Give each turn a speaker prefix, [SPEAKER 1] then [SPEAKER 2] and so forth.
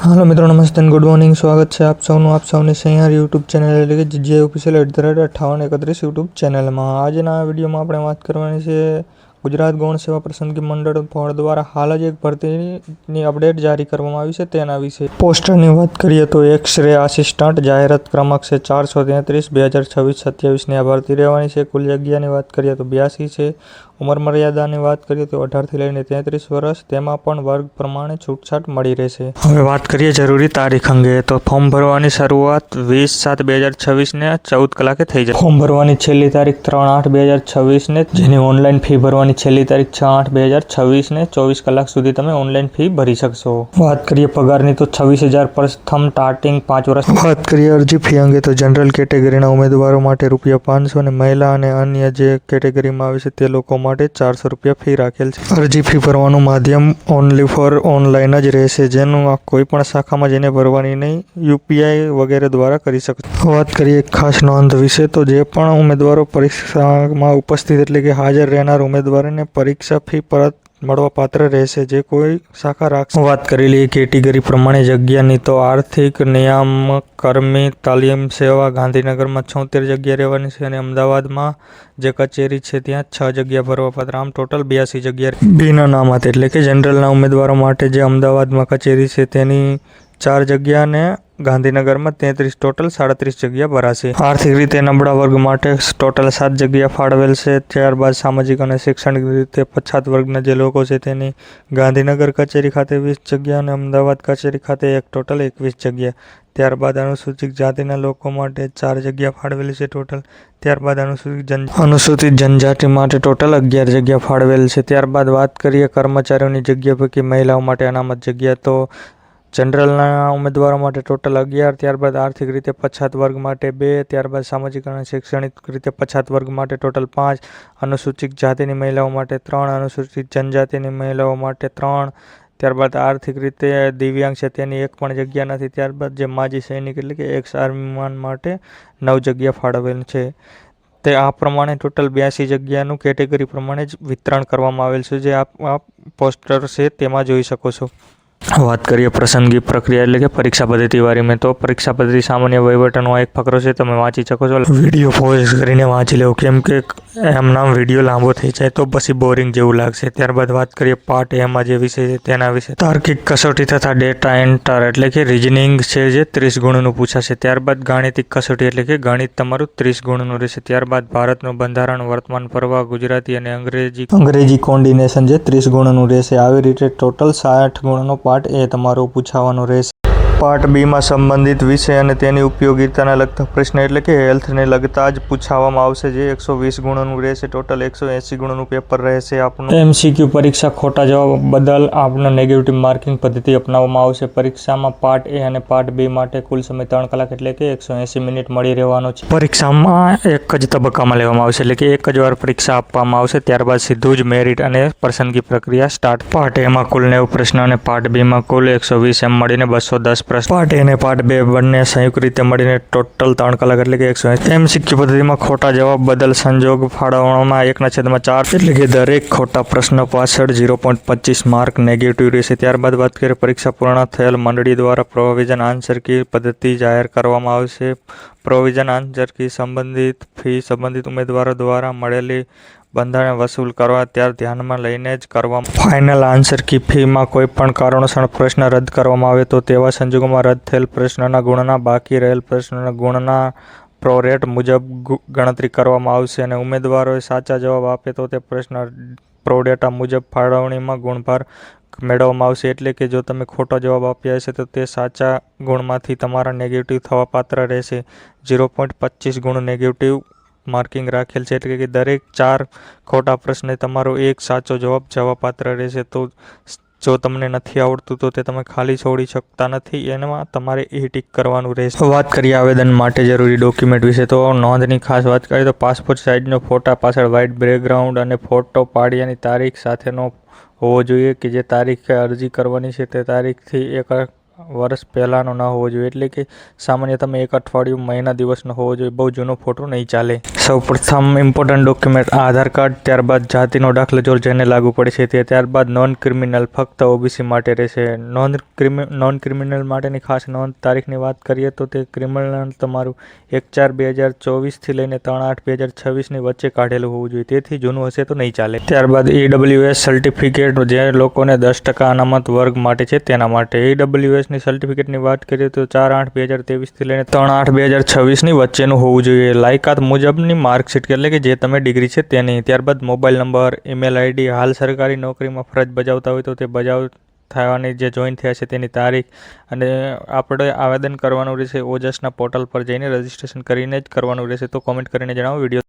[SPEAKER 1] Hello मित्रों, नमस्ते and good morning. स्वागत है आप સૌની સહિયાર યુટ્યુબ ચેનલ એટલે કે જીજીઆઈ ઓફિશિયલ @5831 યુટ્યુબ ચેનલમાં આજના વિડીયોમાં આપણે વાત કરવાની છે ગુજરાત ગૌણ સેવા પસંદગી મંડળ બોર્ડ દ્વારા હાલ જ એક ભરતીની અપડેટ જારી કરવામાં આવી છે તેના વિશે પોસ્ટરની વાત કરીએ તો એક્સ-રે આસિસ્ટન્ટ જાહેરાત ક્રમાંક છે 433 2026-27ની આ ભરતી રહેવાની છે। કુલ જગ્યાની વાત કરીએ તો 82 છે। ઉંમર મર્યાદાની વાત કરીએ તો 18 થી લઈને 33 વર્ષ, તેમાં પણ વર્ગ પ્રમાણે છૂટછાટ મળી રહેશે। હવે વાત કરીએ જરૂરી તારીખ અંગે તો ફોર્મ ભરવાની શરૂઆત 20/7/2026 ને 14 કલાકે થઈ જશે। ફોર્મ ભરવાની છેલ્લી તારીખ 3/8/2026 ને, જેની ઓનલાઈન ફી ભરવાની છેલ્લી તારીખ 6/8/2026 ને 24 કલાક સુધી તમે ઓનલાઈન ફી ભરી શકશો। વાત કરીએ પગારની તો 26,000 પ્રથમ સ્ટાર્ટિંગ 5 વર્ષ। વાત કરીએ અરજી ફી અંગે તો જનરલ કેટેગરીના ઉમેદવારો માટે ₹500 અને મહિલા અને અન્ય જે કેટેગરીમાં આવે છે તે લોકો માટે ₹400 ફી રાખેલ છે। અરજી ફી ભરવાનું માધ્યમ ઓનલી ફોર ઓનલાઈન જ રહેશે, જેનું કોઈ પણ શાખામાં જઈને ભરવાની નહીં, યુપીઆઈ વગેરે દ્વારા કરી શકશો। વાત કરીએ ખાસ નોંધ વિશે તો જે પણ ઉમેદવારો પરીક્ષામાં ઉપસ્થિત એટલે કે હાજર રહેનાર ઉમેદવારોને પરીક્ષા ફી પરત મળવા પાત્ર રહેશે, જે કોઈ શાખા રાખશે। વાત કરી લઈએ કેટેગરી પ્રમાણે જગ્યાની તો આર્થિક નિયામક કર્મી તાલીમ સેવા ગાંધીનગરમાં 76 જગ્યા રહેવાની છે અને અમદાવાદમાં જે કચેરી છે ત્યાં 6 જગ્યા ભરવા પાત્ર, આમ ટોટલ 82 જગ્યા। બિન અનામત એટલે કે જનરલના ઉમેદવારો માટે જે અમદાવાદમાં કચેરી છે તેની 4 જગ્યા અને ગાંધીનગરમાં 33, ટોટલ 37 જગ્યા ભરાશે। આર્થિક રીતે નબળા વર્ગ માટે ટોટલ 7 જગ્યા ફાળવેલ છે। ત્યારબાદ સામાજિક અને શૈક્ષણિક રીતે પછાત વર્ગના જે લોકો છે તેની ગાંધીનગર કચેરી ખાતે 20 જગ્યા અને અમદાવાદ કચેરી ખાતે ટોટલ 21 જગ્યા। ત્યારબાદ અનુસૂચિત જાતિના લોકો માટે 4 જગ્યા ફાળવેલી છે ટોટલ। ત્યારબાદ અનુસૂચિત જનજાતિ માટે ટોટલ 11 જગ્યા ફાળવેલ છે। ત્યારબાદ વાત કરીએ કર્મચારીઓની જગ્યા પૈકી મહિલાઓ માટે અનામત જગ્યા તો જનરલના ઉમેદવારો માટે ટોટલ 11, ત્યારબાદ આર્થિક રીતે પછાત વર્ગ માટે 2, ત્યારબાદ સામાજિક અને શૈક્ષણિક રીતે પછાત વર્ગ માટે ટોટલ 5, અનુસૂચિત જાતિની મહિલાઓ માટે 3, અનુસૂચિત જનજાતિની મહિલાઓ માટે 3, ત્યારબાદ આર્થિક રીતે દિવ્યાંગ છે તેની એક પણ જગ્યા નથી। ત્યારબાદ જે માજી સૈનિક એટલે કે એક્સ આર્મીમાન માટે 9 જગ્યા ફાળવેલ છે। તે આ પ્રમાણે ટોટલ 82 જગ્યાનું કેટેગરી પ્રમાણે જ વિતરણ કરવામાં આવેલ છે, જે આપ પોસ્ટર છે તેમાં જોઈ શકો છો। વાત કરીએ પસંદગી પ્રક્રિયા એટલે કે પરીક્ષા પદ્ધતિ વાળીમાં તો પરીક્ષા પદ્ધતિ સામાન્ય વહીવટનો એક ફકરો છે, તમે વાંચી શકો છો। વિડીયો પોઝ કરીને વાંચી લેવું, કેમ કે એમનામ વિડીયો લાંબો થઈ જાય તો પછી બોરિંગ જેવું લાગશે। ત્યારબાદ વાત કરીએ પાર્ટ એમાં જે વિષય છે તેના વિશે તાર્કિક કસોટી તથા ડેટા એન્ટર એટલે કે રીઝનિંગ છે જે 30 ગુણનું પૂછાશે। ત્યારબાદ ગાણિતિક કસોટી એટલે કે ગણિત તમારું 30 ગુણનું રહેશે। ત્યારબાદ ભારતનું બંધારણ, વર્તમાન પ્રવાહ, ગુજરાતી અને અંગ્રેજી કોમ્બિનેશન જે 30 ગુણનું રહેશે। આવી રીતે ટોટલ 60 ગુણનો પાર્ટ એ તમારો પૂછાવાનો રહેશે। પાર્ટ બીમાં સંબંધિત વિષય અને તેની ઉપયોગિતાને લગતા પ્રશ્ન એટલે કે હેલ્થને લગતા જ પૂછવામાં આવશે, જે 120 ગુણનું રહેશે। ટોટલ 180 ગુણનું પેપર રહેશે આપનું। એમસીક્યુ પરીક્ષા ખોટા જવાબ બદલ આપને નેગેટિવ માર્કિંગ પદ્ધતિ અપનાવવામાં આવશે। પરીક્ષામાં પાર્ટ એ અને પાર્ટ બી માટે કુલ સમય 3 કલાક એટલે કે 180 મિનિટ મળી રહેવાનો છે। પરીક્ષામાં એક જ તબક્કામાં લેવામાં આવશે એટલે કે એક જ વાર પરીક્ષા આપવામાં આવશે, ત્યારબાદ સીધું જ મેરિટ અને પસંદગી પ્રક્રિયા સ્ટાર્ટ। પાર્ટ એમાં કુલ 90 પ્રશ્ન અને પાર્ટ બીમાં કુલ 120, એમ મળીને 210 પ્રશ્ન। પાર્ટ એ અને પાર્ટ બે બંને સંયુક્ત રીતે મળીને ટોટલ 3 કલાક એટલે કે 180। એમસીક્યુ પદ્ધતિમાં ખોટા જવાબ બદલ સંજોગ ફાળવવામાં 1/4 એટલે કે દરેક ખોટા પ્રશ્ન પાછળ 0.25 માર્ક નેગેટિવ રહેશે। ત્યારબાદ વાત કરીએ પરીક્ષા પૂર્ણ થયેલ મંડળી દ્વારા પ્રોવિઝન આન્સર કી પદ્ધતિ જાહેર કરવામાં આવશે। પ્રોવિઝન આન્સર કી સંબંધિત ફી સંબંધિત ઉમેદવારો દ્વારા મળેલી બંધારણ વસૂલ કરવા ત્યાર ધ્યાનમાં લઈને જ કરવામાં। ફાઇનલ આન્સર કી ફીમાં કોઈ પણ કારણોસર પ્રશ્ન રદ કરવામાં આવે તો તેવા સંજોગોમાં રદ થયેલ પ્રશ્નના ગુણના બાકી રહેલ પ્રશ્નના ગુણના પ્રોરેટ મુજબ ગણતરી કરવામાં આવશે અને ઉમેદવારોએ સાચા જવાબ આપે તો તે પ્રશ્ન પ્રોડેટા મુજબ ફાળવણીમાં ગુણભાર મેળવવામાં આવશે। એટલે કે જો તમે ખોટો જવાબ આપ્યા હશે તો તે સાચા ગુણમાંથી તમારા નેગેટિવ થવા પાત્ર રહેશે। 0.25 ગુણ નેગેટિવ માર્કિંગ રાખેલ છે, એટલે કે દરેક 4 ખોટા પ્રશ્ને તમારો એક સાચો જવાબ જવા પાત્ર રહેશે। તો જો તમને નથી આવડતું તો તે તમે ખાલી છોડી શકતા નથી, એમાં તમારે એ ટીક કરવાનું રહેશે। વાત કરીએ આવેદન માટે જરૂરી ડોક્યુમેન્ટ વિશે તો નોંધની ખાસ વાત કરીએ તો પાસપોર્ટ સાઇઝનો ફોટા પાછળ વ્હાઇટ બેકગ્રાઉન્ડ અને ફોટો પાડ્યાની તારીખ સાથેનો હોવો જોઈએ, કે જે તારીખે અરજી કરવાની છે તે તારીખથી 1 વર્ષ પહેલાંનો ન હોવો જોઈએ, એટલે કે સામાન્ય તમે 1 અઠવાડિયું મહિના દિવસનો હોવો જોઈએ. બહુ જૂનો ફોટો નહીં ચાલે. સૌપ્રથમ ઇમ્પોર્ટન્ટ ડોક્યુમેન્ટ આધાર કાર્ડ, ત્યારબાદ જાતિનો દાખલો જો જેને લાગુ પડે છે તે, ત્યારબાદ નોન ક્રિમિનલ ફક્ત ઓબીસી માટે રહેશે. નોન ક્રિમિનલ માટેની ખાસ નોંધ તારીખની વાત કરીએ તો તે ક્રિમિનલ તમારું 1/4/2024 લઈને 3/8/2026ની વચ્ચે કાઢેલું હોવું જોઈએ. તેથી જૂનું હશે તો નહીં ચાલે. ત્યારબાદ EWS સર્ટિફિકેટ જે લોકોને 10% અનામત વર્ગ માટે છે તેના માટે. EWSની સર્ટિફિકેટની વાત કરીએ તો 4/8/2023 લઈને 3/8/2026ની વચ્ચેનું હોવું જોઈએ. લાયકાત મુજબની માર્કશીટ એટલે કે જે તમે ડિગ્રી છે તેની. ત્યારબાદ મોબાઈલ નંબર, ઈમેલ આઈડી, હાલ સરકારી નોકરીમાં ફરજ બજાવતા હોય તો તે થવાની જે જોઈન થયા છે તેની તારીખ, અને આપણે આવેદન કરવાનું રહેશે ઓજસના પોર્ટલ પર જઈને રજિસ્ટ્રેશન કરીને જ કરવાનું રહેશે. તો કોમેન્ટ કરીને જણાવો. વિડીયો